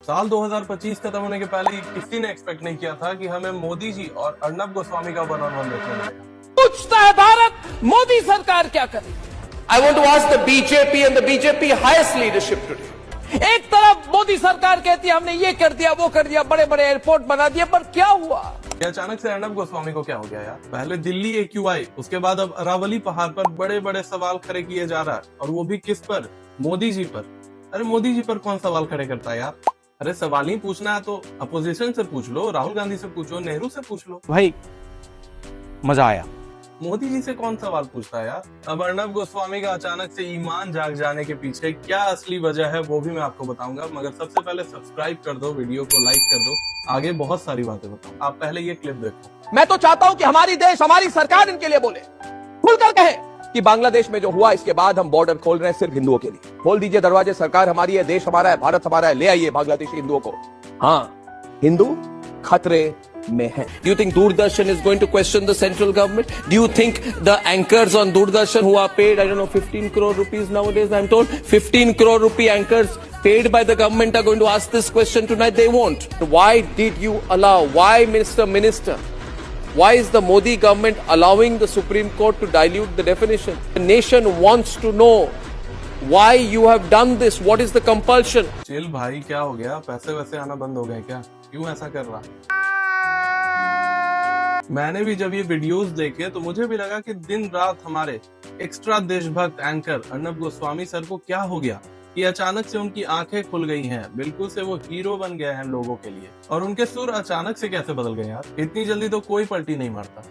साल 2025 खत्म होने के पहले ही किसी ने एक्सपेक्ट नहीं किया था कि हमें मोदी जी और अर्नब गोस्वामी का वन ऑन वन देखने मिलेगा। पूछता है भारत, मोदी सरकार क्या करे? I want to ask the BJP and the BJP highest leadership today. एक तरफ मोदी सरकार कहती है हमने ये कर दिया, वो कर दिया, बड़े बड़े एयरपोर्ट बना दिए, पर क्या हुआ? ये अचानक से अर्नब गोस्वामी को क्या हो गया यार? पहले दिल्ली AQI, उसके बाद अब अरावली पहाड़ पर बड़े बड़े सवाल खड़े किए जा रहा है, और वो भी किस पर? मोदी जी पर। अरे मोदी जी पर कौन सवाल खड़े करता है यार? अरे सवाल ही पूछना है तो अपोजिशन से पूछ लो, राहुल गांधी से पूछो, नेहरू से पूछ लो। भाई मजा आया। मोदी जी से कौन सवाल पूछता है यार? अब अर्नब गोस्वामी का अचानक से ईमान जाग जाने के पीछे क्या असली वजह है वो भी मैं आपको बताऊंगा, मगर सबसे पहले सब्सक्राइब कर दो, वीडियो को लाइक कर दो, आगे बहुत सारी बातें बताऊं। आप पहले ये क्लिप देखो। मैं तो चाहता हूं कि हमारी देश, हमारी सरकार इनके लिए बोले, खुलकर कहे कि बांग्लादेश में जो हुआ इसके बाद हम बॉर्डर खोल रहे हैं सिर्फ हिंदुओं के लिए। खोल दीजिए दरवाजे, सरकार हमारी है, देश हमारा है, भारत हमारा है, ले आइए बांग्लादेशी हिंदुओं को। हाँ, हिंदू खतरे में है। Do you think Doordarshan is going to question the central government? Do you think the anchors on Doordarshan who are paid, I don't know, 15 crore rupees nowadays, I'm told, 15 crore rupee anchors paid by the government are going to ask this question tonight? They won't. Why did you allow? Why, Mr. Minister? Why is the Modi government allowing the Supreme Court to dilute the definition? The nation wants to know why you have done this. What is the compulsion? Chill भाई, क्या हो गया? पैसे वैसे आना बंद हो गए क्या? क्यों ऐसा कर रहा? मैंने भी जब ये वीडियोस देखे तो मुझे भी लगा कि दिन रात हमारे एक्स्ट्रा देशभक्त एंकर अर्नब गोस्वामी सर को क्या हो गया कि अचानक से उनकी आंखें खुल गई हैं, बिल्कुल से वो हीरो बन गए हैं लोगों के लिए। और उनके सुर अचानक से कैसे बदल गए यार? इतनी जल्दी तो कोई पलटी नहीं मारता।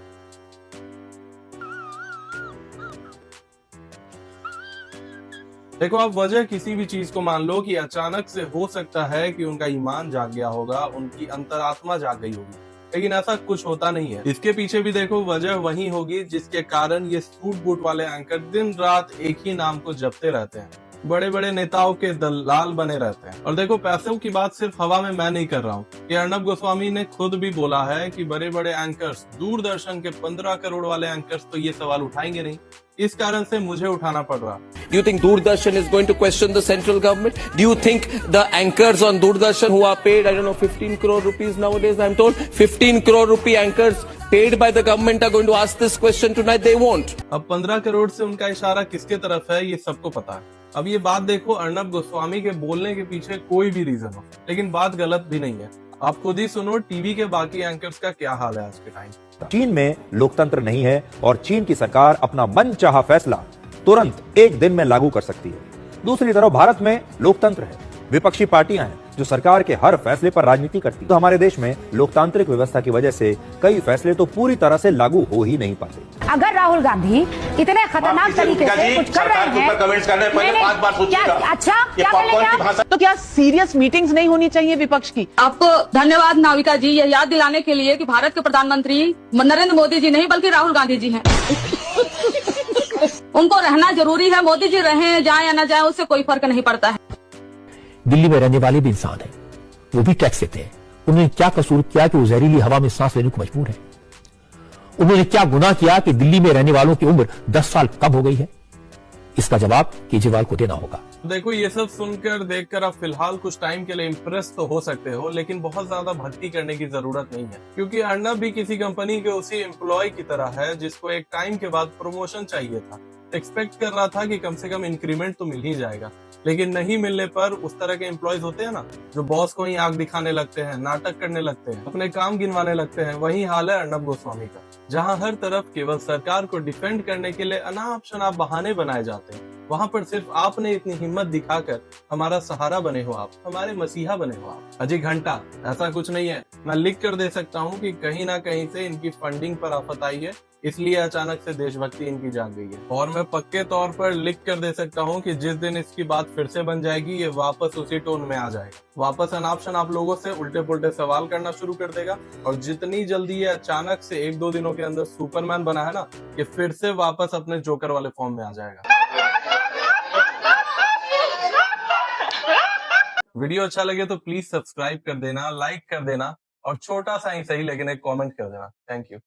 देखो, आप वजह किसी भी चीज को मान लो कि अचानक से हो सकता है कि उनका ईमान जाग गया होगा, उनकी अंतरात्मा जाग गई होगी, लेकिन ऐसा कुछ होता नहीं है। इसके पीछे भी देखो वजह वही होगी जिसके कारण ये सूट बूट वाले एंकर दिन रात एक ही नाम को जपते रहते हैं, बड़े बड़े नेताओं के दलाल बने रहते हैं। और देखो, पैसों की बात सिर्फ हवा में मैं नहीं कर रहा हूँ, ये अर्नब गोस्वामी ने खुद भी बोला है कि बड़े बड़े एंकर्स, दूरदर्शन के 15 करोड़ वाले एंकर्स तो ये सवाल उठाएंगे नहीं, इस कारण से मुझे उठाना पड़ रहा। Do you think Doordarshan is going to question the central government? Do you think the anchors on Doordarshan who are paid, I don't know, 15 crore rupees nowadays, I'm told, 15 crore rupee anchors paid by the government are going to ask this question tonight? They won't. अब 15 करोड़ से उनका इशारा किसके तरफ है ये सबको पता है। अब ये बात देखो, अर्नब गोस्वामी के बोलने के पीछे कोई भी रीजन हो, लेकिन बात गलत भी नहीं है। आप खुद ही सुनो टीवी के बाकी एंकर्स का क्या हाल है आज के टाइम। चीन में लोकतंत्र नहीं है और चीन की सरकार अपना मनचाहा फैसला तुरंत एक दिन में लागू कर सकती है। दूसरी तरफ भारत में लोकतंत्र है, विपक्षी पार्टियां हैं जो सरकार के हर फैसले पर राजनीति करती हैं। तो हमारे देश में लोकतांत्रिक व्यवस्था की वजह से कई फैसले तो पूरी तरह से लागू हो ही नहीं पाते। अगर राहुल गांधी इतने खतरनाक तरीके से कुछ कर रहे हैं, कमेंट्स करने पहले 5 बार सोचिएगा। अच्छा, क्या करेंगे? तो क्या सीरियस मीटिंग्स नहीं होनी चाहिए विपक्ष की? आपको धन्यवाद नाविका जी, यह याद दिलाने के लिए कि भारत के प्रधानमंत्री नरेंद्र मोदी जी नहीं बल्कि राहुल गांधी जी हैं। उनको रहना जरूरी है, मोदी जी रहे जाए या न जाए उससे कोई फर्क नहीं पड़ता है। दिल्ली में रहने वाले भी इंसान हैं, वो भी टैक्स देते हैं। उन्होंने क्या कसूर किया कि वो जहरीली हवा में सांस लेने को मजबूर है? उन्होंने क्या गुनाह किया कि दिल्ली में रहने वालों की उम्र 10 साल कम हो गई है? इसका जवाब केजरीवाल को देना होगा। देखो, ये सब सुनकर देखकर आप फिलहाल कुछ टाइम के लिए इम्प्रेस तो हो सकते हो, लेकिन बहुत ज्यादा भक्ति करने की जरूरत नहीं है, क्योंकि अर्नब भी किसी कंपनी के उसी एम्प्लॉय की तरह है जिसको एक टाइम के बाद प्रमोशन चाहिए था। एक्सपेक्ट कर रहा था कि कम से कम इंक्रीमेंट तो मिल ही जाएगा, लेकिन नहीं मिलने पर उस तरह के एम्प्लॉयज होते हैं ना, जो बॉस को ही आग दिखाने लगते हैं, नाटक करने लगते हैं, अपने काम गिनवाने लगते हैं। वही हाल है अर्नब गोस्वामी का, जहां हर तरफ केवल सरकार को डिफेंड करने के लिए अनाप शनाप बहाने बनाए जाते हैं, वहां पर सिर्फ आपने इतनी हिम्मत दिखाकर हमारा सहारा बने हो, आप हमारे मसीहा बने हो आप। अजय घंटा, ऐसा कुछ नहीं है। मैं लिख कर दे सकता हूँ कि कहीं ना कहीं से इनकी फंडिंग पर आफत आई है, इसलिए अचानक से देशभक्ति इनकी जाग गई है। और मैं पक्के तौर पर लिख कर दे सकता हूँ कि जिस दिन इसकी बात फिर से बन जाएगी, ये वापस उसी टोन में आ जाएगा, वापस अनाप शनाप लोगों से उल्टे पुल्टे सवाल करना शुरू कर देगा। और जितनी जल्दी ये अचानक से 1-2 दिनों के अंदर सुपरमैन बना है ना, ये फिर से वापस अपने जोकर वाले फॉर्म में आ जाएगा। वीडियो अच्छा लगे तो प्लीज सब्सक्राइब कर देना, लाइक कर देना, और छोटा सा ही सही लेकिन एक कमेंट कर देना। Thank you.